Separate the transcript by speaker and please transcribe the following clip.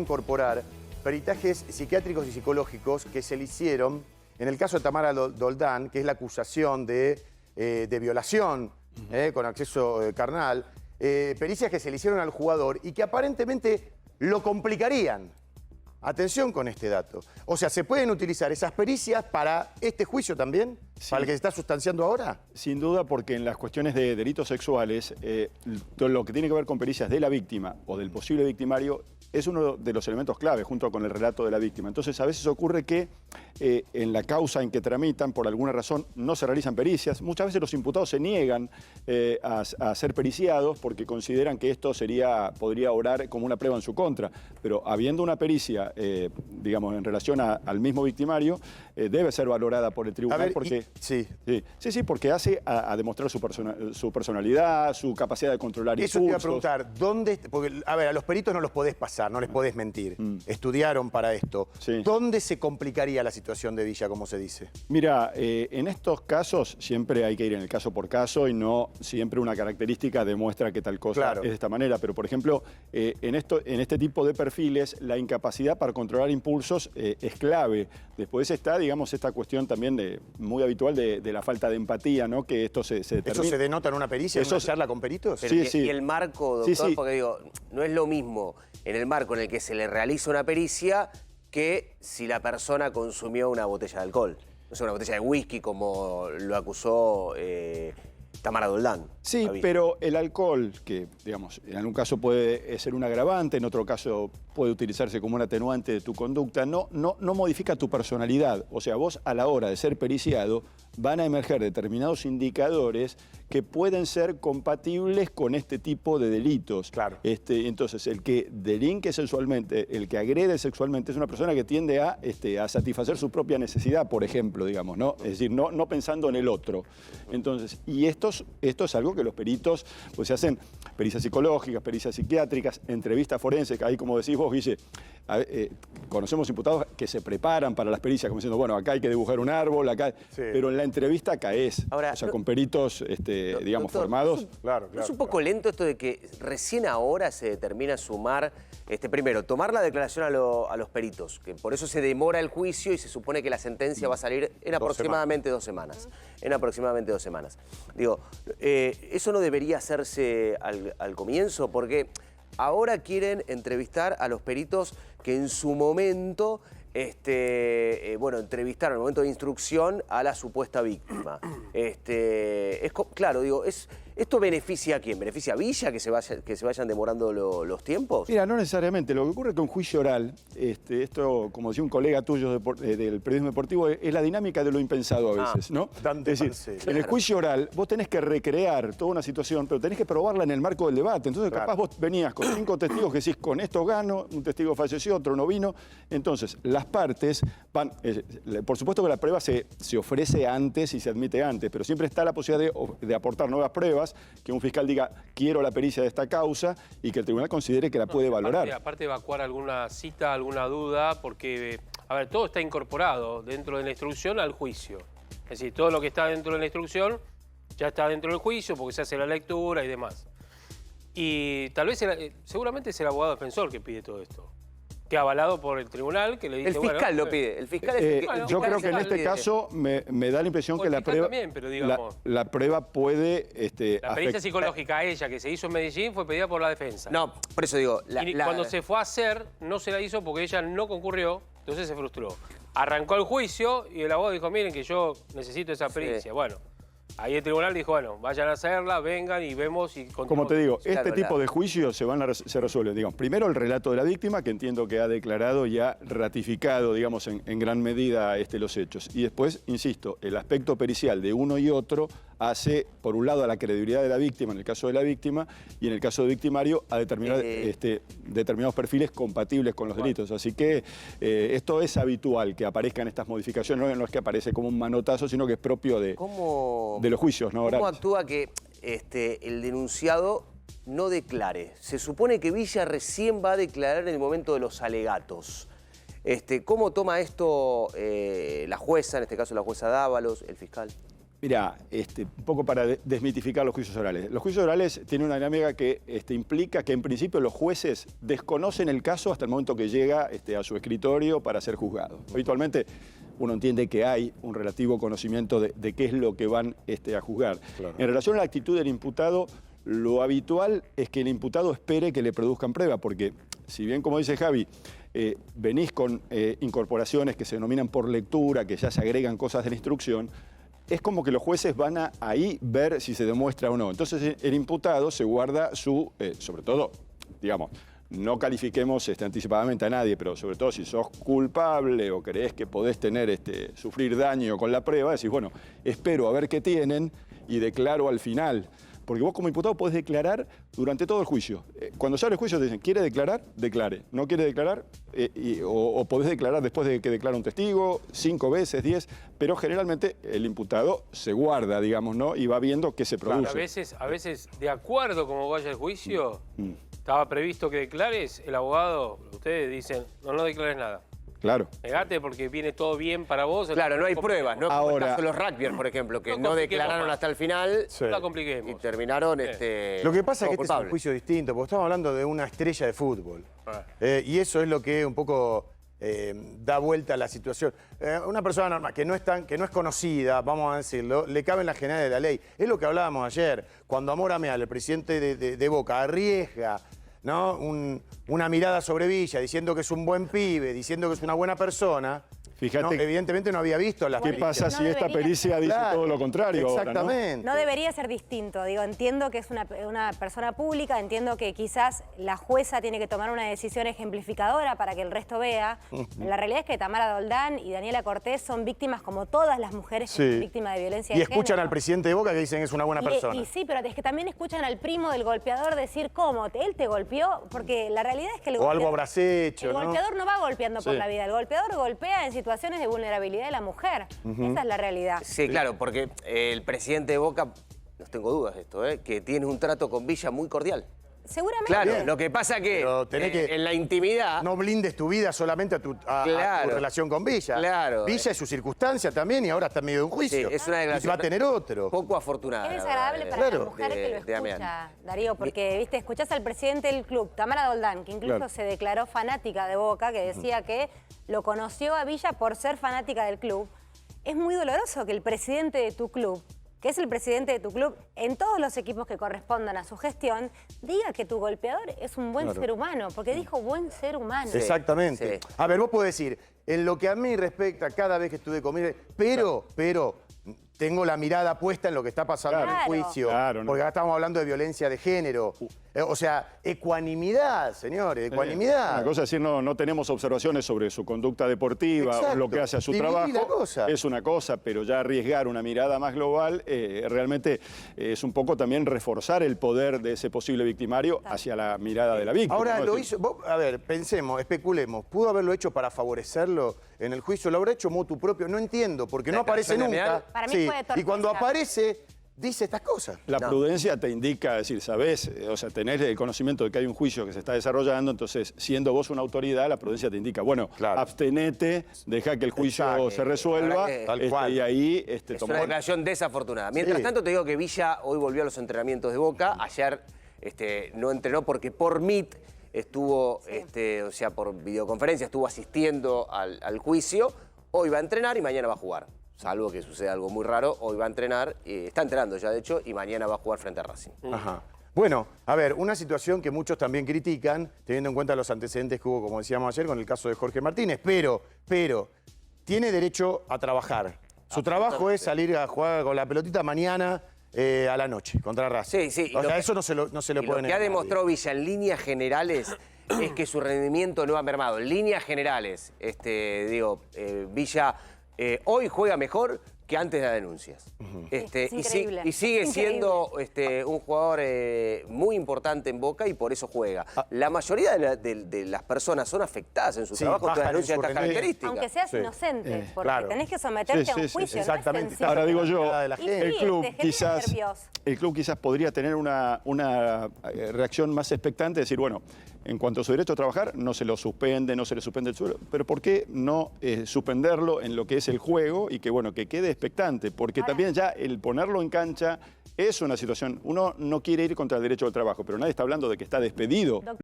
Speaker 1: incorporar peritajes psiquiátricos y psicológicos que se le hicieron en el caso de Tamara Doldán, que es la acusación de violación con acceso carnal, pericias que se le hicieron al jugador y que aparentemente lo complicarían. Atención con este dato. O sea, ¿se pueden utilizar esas pericias para este juicio también? Sí. ¿Para el que se está sustanciando ahora?
Speaker 2: Sin duda, porque en las cuestiones de delitos sexuales, todo lo que tiene que ver con pericias de la víctima o del posible victimario es uno de los elementos clave junto con el relato de la víctima. Entonces, a veces ocurre que en la causa en que tramitan, por alguna razón, no se realizan pericias. Muchas veces los imputados se niegan a ser periciados porque consideran que esto podría obrar como una prueba en su contra. Pero habiendo una pericia, digamos, en relación al mismo victimario, debe ser valorada por el tribunal.
Speaker 1: A ver,
Speaker 2: porque,
Speaker 1: sí,
Speaker 2: porque hace a demostrar su personalidad, su capacidad de controlar impulsos.
Speaker 1: Eso te iba a preguntar, ¿dónde? Porque, a ver, a los peritos no los podés pasar, no les podés mentir. Estudiaron para esto.
Speaker 2: Sí.
Speaker 1: ¿Dónde se complicaría la situación de Villa, como se dice?
Speaker 2: Mira, en estos casos siempre hay que ir en el caso por caso y no siempre una característica demuestra que tal cosa es de esta manera. Pero, por ejemplo, en este tipo de perfiles, la incapacidad para controlar impulsos es clave. Después está, digamos, esta cuestión también muy habitual de la falta de empatía, ¿no? Que esto se determina.
Speaker 1: ¿Eso se denota en una pericia, en una charla con peritos?
Speaker 3: Pero
Speaker 2: sí.
Speaker 3: Y el marco, doctor,
Speaker 2: Sí.
Speaker 3: porque digo, no es lo mismo en el marco en el que se le realiza una pericia que si la persona consumió una botella de alcohol. No sé, una botella de whisky como lo acusó Tamara Doldán.
Speaker 2: Sí, pero el alcohol, que digamos, en algún caso puede ser un agravante, en otro caso puede utilizarse como un atenuante de tu conducta, no modifica tu personalidad. O sea, vos a la hora de ser periciado van a emerger determinados indicadores que pueden ser compatibles con este tipo de delitos.
Speaker 1: Claro.
Speaker 2: Entonces, el que delinque sexualmente, el que agrede sexualmente, es una persona que tiende a satisfacer su propia necesidad, por ejemplo, digamos, ¿no? Es decir, no pensando en el otro. Entonces, y esto es algo que los peritos pues se hacen pericias psicológicas, pericias psiquiátricas, entrevistas forenses, ahí como decís vos, Guille, conocemos imputados que se preparan para las pericias, como diciendo, bueno, acá hay que dibujar un árbol, acá... Sí. Pero en la entrevista caes. Ahora, o sea, con peritos, digamos, doctor, formados.
Speaker 3: Claro. ¿Es un poco lento esto de que recién ahora se determina sumar, primero, tomar la declaración a los peritos, que por eso se demora el juicio y se supone que la sentencia va a salir en aproximadamente 2 semanas. En aproximadamente 2 semanas. Digo, eso no debería hacerse al comienzo, porque ahora quieren entrevistar a los peritos que en su momento, entrevistaron en el momento de instrucción a la supuesta víctima. Claro, digo, ¿esto beneficia a quién? ¿Beneficia a Villa, que se vayan demorando los tiempos?
Speaker 2: Mira, no necesariamente. Lo que ocurre es que un juicio oral, esto, como decía un colega tuyo del periodismo deportivo, es la dinámica de lo impensado a veces, ¿no? Es decir, en el juicio oral vos tenés que recrear toda una situación, pero tenés que probarla en el marco del debate. Entonces, capaz vos venías con 5 testigos que decís, con esto gano, un testigo falleció, otro no vino. Entonces, las partes van... por supuesto que la prueba se ofrece antes y se admite antes, pero siempre está la posibilidad de aportar nuevas pruebas, que un fiscal diga, quiero la pericia de esta causa, y que el tribunal considere que la puede valorar.
Speaker 4: Aparte evacuar alguna cita, alguna duda, porque, a ver, todo está incorporado dentro de la instrucción al juicio. Es decir, todo lo que está dentro de la instrucción ya está dentro del juicio, porque se hace la lectura y demás. Y tal vez, seguramente es el abogado defensor que pide todo esto. Que avalado por el tribunal, que le dice...
Speaker 3: El fiscal lo pide. El fiscal es el que,
Speaker 2: yo creo que en este caso me da la impresión que la prueba...
Speaker 4: También, pero digamos,
Speaker 2: la prueba puede...
Speaker 4: la pericia psicológica a ella, que se hizo en Medellín, fue pedida por la defensa.
Speaker 3: No, por eso digo...
Speaker 4: Cuando se fue a hacer, no se la hizo porque ella no concurrió, entonces se frustró. Arrancó el juicio y el abogado dijo, miren que yo necesito esa pericia. Sí. Bueno, ahí el tribunal dijo, bueno, vayan a hacerla, vengan y vemos y...
Speaker 2: Como te digo, este tipo de juicios se resuelven, digamos, primero el relato de la víctima, que entiendo que ha declarado y ha ratificado, digamos, en gran medida los hechos. Y después, insisto, el aspecto pericial de uno y otro hace, por un lado, a la credibilidad de la víctima, en el caso de la víctima, y en el caso del victimario, a determinados perfiles compatibles con los delitos. Así que esto es habitual, que aparezcan estas modificaciones, no es que aparece como un manotazo, sino que es propio de los juicios, ¿no?
Speaker 3: ¿Cómo actúa que el denunciado no declare? Se supone que Villa recién va a declarar en el momento de los alegatos. ¿Cómo toma esto la jueza, en este caso la jueza Dávalos, el fiscal?
Speaker 2: Mirá, un poco para desmitificar los juicios orales. Los juicios orales tienen una dinámica que implica que en principio los jueces desconocen el caso hasta el momento que llega a su escritorio para ser juzgado. Habitualmente uno entiende que hay un relativo conocimiento de qué es lo que van a juzgar. Claro. En relación a la actitud del imputado, lo habitual es que el imputado espere que le produzcan prueba, porque si bien, como dice Javi, venís con incorporaciones que se denominan por lectura, que ya se agregan cosas de la instrucción, es como que los jueces van a ahí ver si se demuestra o no. Entonces el imputado se guarda sobre todo, digamos, no califiquemos anticipadamente a nadie, pero sobre todo si sos culpable o creés que podés sufrir daño con la prueba, decís, bueno, espero a ver qué tienen y declaro al final. Porque vos como imputado podés declarar durante todo el juicio. Cuando se abre el juicio te dicen, ¿quiere declarar? Declare. ¿No quiere declarar? O podés declarar después de que declara un testigo, 5 veces, 10, pero generalmente el imputado se guarda, digamos, ¿no? Y va viendo qué se produce.
Speaker 4: Claro, a veces, de acuerdo como vaya el juicio, estaba previsto que declares, el abogado, ustedes dicen, no declares nada.
Speaker 2: Claro.
Speaker 4: Negate porque viene todo bien para vos.
Speaker 3: Claro, no hay pruebas, ¿no?
Speaker 2: Ahora,
Speaker 3: como el caso de los rugbyers, por ejemplo, que no declararon hasta el final.
Speaker 4: No la compliquemos.
Speaker 3: Y terminaron
Speaker 1: Lo que pasa es que este es un juicio distinto, porque estamos hablando de una estrella de fútbol. Y eso es lo que un poco da vuelta a la situación. Una persona normal, que no es conocida, vamos a decirlo, le caben las generales de la ley. Es lo que hablábamos ayer. Cuando Amor Ameal, el presidente de Boca, arriesga, ¿no? Una mirada sobre Villa, diciendo que es un buen pibe, diciendo que es una buena persona. Fíjate, evidentemente no había visto las pericias.
Speaker 2: ¿Qué pasa si esta pericia dice todo lo contrario?
Speaker 1: Exactamente.
Speaker 5: Ahora, ¿no? debería ser distinto. Digo, entiendo que es una persona pública, entiendo que quizás la jueza tiene que tomar una decisión ejemplificadora para que el resto vea. La realidad es que Tamara Doldán y Daniela Cortés son víctimas como todas las mujeres que son víctimas de violencia de género.
Speaker 1: Y escuchan al presidente de Boca que dicen que es una buena persona.
Speaker 5: Y sí, pero es que también escuchan al primo del golpeador decir, ¿cómo? ¿Él te golpeó? Porque la realidad es que el
Speaker 1: algo habrás hecho,
Speaker 5: el golpeador no va golpeando por la vida. El golpeador golpea en situaciones de vulnerabilidad de la mujer. Esa es la realidad.
Speaker 3: Sí, claro, porque el presidente de Boca, no tengo dudas de esto, que tiene un trato con Villa muy cordial.
Speaker 5: Seguramente.
Speaker 3: Claro, lo que pasa que en la intimidad...
Speaker 1: No blindes tu vida solamente a tu relación con Villa.
Speaker 3: Claro.
Speaker 1: Villa es su circunstancia también y ahora está en medio de un juicio.
Speaker 3: Sí, es una declaración.
Speaker 1: Y va a tener otro.
Speaker 3: Poco afortunada.
Speaker 5: Es desagradable para la mujer que lo escucha, Darío, porque, viste, escuchás al presidente del club, Tamara Doldán, que incluso se declaró fanática de Boca, que decía que lo conoció a Villa por ser fanática del club. Es muy doloroso que el presidente de tu club, que es el presidente de tu club, en todos los equipos que correspondan a su gestión, diga que tu golpeador es un buen ser humano, porque dijo buen ser humano.
Speaker 1: Sí, exactamente. Sí. A ver, vos podés decir, en lo que a mí respecta, cada vez que estuve conmigo, pero tengo la mirada puesta en lo que está pasando en el juicio, porque acá estamos hablando de violencia de género. O sea, ecuanimidad, señores, ecuanimidad.
Speaker 2: Una cosa es decir, no tenemos observaciones sobre su conducta deportiva, lo que hace a su trabajo, es una cosa, pero ya arriesgar una mirada más global realmente es un poco también reforzar el poder de ese posible victimario hacia la mirada de la víctima.
Speaker 1: Ahora, lo hizo, a ver, pensemos, especulemos, ¿pudo haberlo hecho para favorecerlo en el juicio? ¿Lo habrá hecho motu propio? No entiendo, porque no aparece nunca.
Speaker 5: Para mí fue
Speaker 1: y cuando aparece, dice estas cosas.
Speaker 2: La prudencia te indica, es decir, sabés, o sea, tenés el conocimiento de que hay un juicio que se está desarrollando, entonces, siendo vos una autoridad, la prudencia te indica, bueno, abstenete, deja que el juicio se resuelva, y ahí
Speaker 3: es una declaración desafortunada. Mientras tanto, te digo que Villa hoy volvió a los entrenamientos de Boca. Ayer no entrenó porque por Meet estuvo, o sea, por videoconferencia, estuvo asistiendo al juicio. Hoy va a entrenar y mañana va a jugar. Salvo que suceda algo muy raro, hoy va a entrenar, está entrenando ya de hecho, y mañana va a jugar frente a Racing.
Speaker 1: Ajá. Bueno, a ver, una situación que muchos también critican, teniendo en cuenta los antecedentes que hubo, como decíamos ayer, con el caso de Jorge Martínez, pero tiene derecho a trabajar. Su trabajo es salir a jugar con la pelotita mañana a la noche contra Racing.
Speaker 3: Sí.
Speaker 1: O sea, eso no se lo puede negar.
Speaker 3: Lo que ha demostrado Villa en líneas generales es que su rendimiento no ha mermado. En líneas generales, Villa hoy juega mejor que antes de las denuncias. Y sigue siendo un jugador muy importante en Boca y por eso juega. La mayoría de las personas son afectadas en su trabajo con denuncias de estas características.
Speaker 5: Aunque seas inocente, porque tenés que someterte a un juicio.
Speaker 1: Exactamente.
Speaker 2: No. Ahora digo yo, el club quizás podría tener una reacción más expectante, decir, bueno, En cuanto a su derecho a trabajar, no se lo suspende, no se le suspende el sueldo. Pero ¿por qué no suspenderlo en lo que es el juego y que, bueno, que quede expectante? Porque también ya el ponerlo en cancha es una situación... Uno no quiere ir contra el derecho al trabajo, pero nadie está hablando de que está despedido.